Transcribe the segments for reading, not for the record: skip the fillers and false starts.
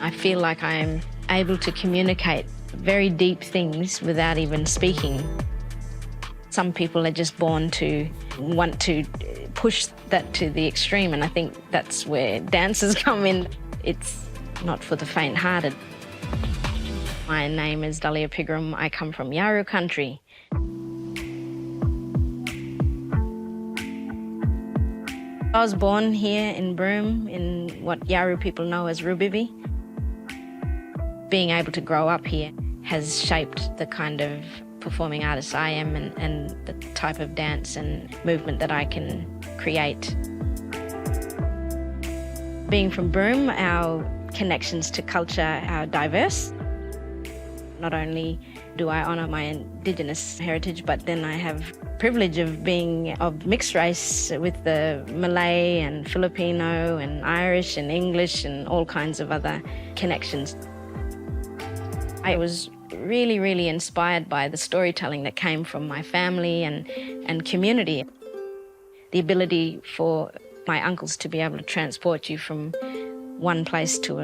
I feel like I'm able to communicate very deep things without even speaking. Some people are just born to want to push that to the extreme, and I think that's where dancers come in. It's not for the faint-hearted. My name is Dahlia Pigram. I come from Yawuru country. I was born here in Broome, in what Yawuru people know as Rubibi. Being able to grow up here has shaped the kind of performing artist I am and the type of dance and movement that I can create. Being from Broome, our connections to culture are diverse. Not only do I honour my Indigenous heritage, but then I have privilege of being of mixed race with the Malay and Filipino and Irish and English and all kinds of other connections. I was really, really inspired by the storytelling that came from my family and community. The ability for my uncles to be able to transport you from one place to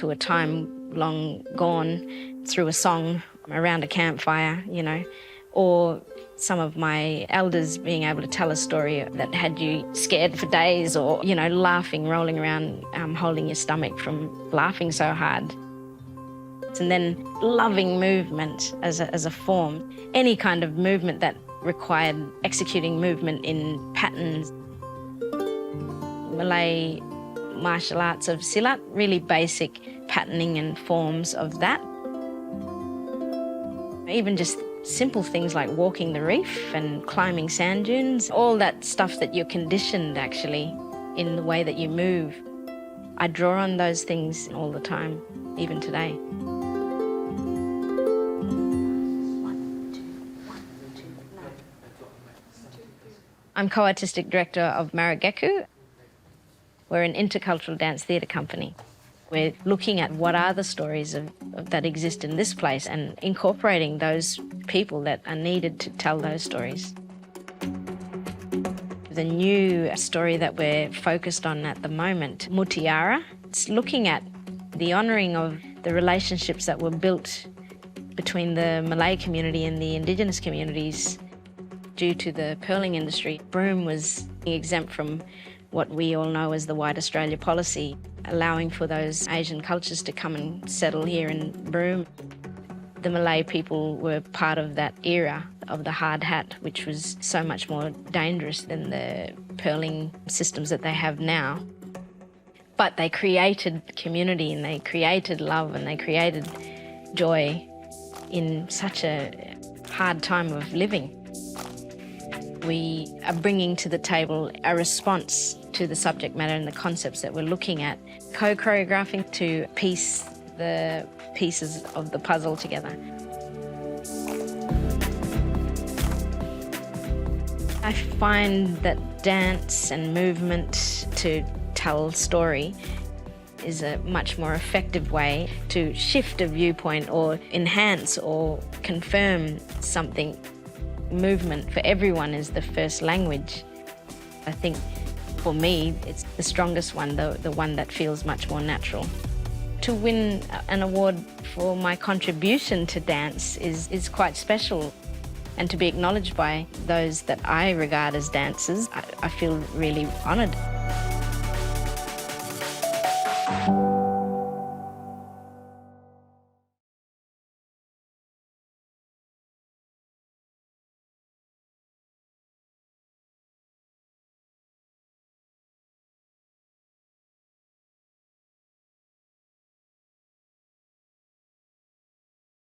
a time long gone through a song around a campfire, you know, or some of my elders being able to tell a story that had you scared for days or, you know, laughing, rolling around, holding your stomach from laughing so hard. And then loving movement as a form. Any kind of movement that required executing movement in patterns. Malay martial arts of Silat, really basic patterning and forms of that. Even just simple things like walking the reef and climbing sand dunes, all that stuff that you're conditioned actually in the way that you move. I draw on those things all the time, even today. I'm co-artistic director of Marageku. We're an intercultural dance theatre company. We're looking at what are the stories that exist in this place and incorporating those people that are needed to tell those stories. The new story that we're focused on at the moment, Mutiara, it's looking at the honouring of the relationships that were built between the Malay community and the Indigenous communities due to the pearling industry. Broome was exempt from what we all know as the White Australia policy, allowing for those Asian cultures to come and settle here in Broome. The Malay people were part of that era of the hard hat, which was so much more dangerous than the pearling systems that they have now. But they created community and they created love and they created joy in such a hard time of living. We are bringing to the table a response to the subject matter and the concepts that we're looking at, co-choreographing to piece the pieces of the puzzle together. I find that dance and movement to tell story is a much more effective way to shift a viewpoint or enhance or confirm something. Movement for everyone is the first language. I think for me, it's the strongest one, the one that feels much more natural. To win an award for my contribution to dance is quite special. And to be acknowledged by those that I regard as dancers, I feel really honoured.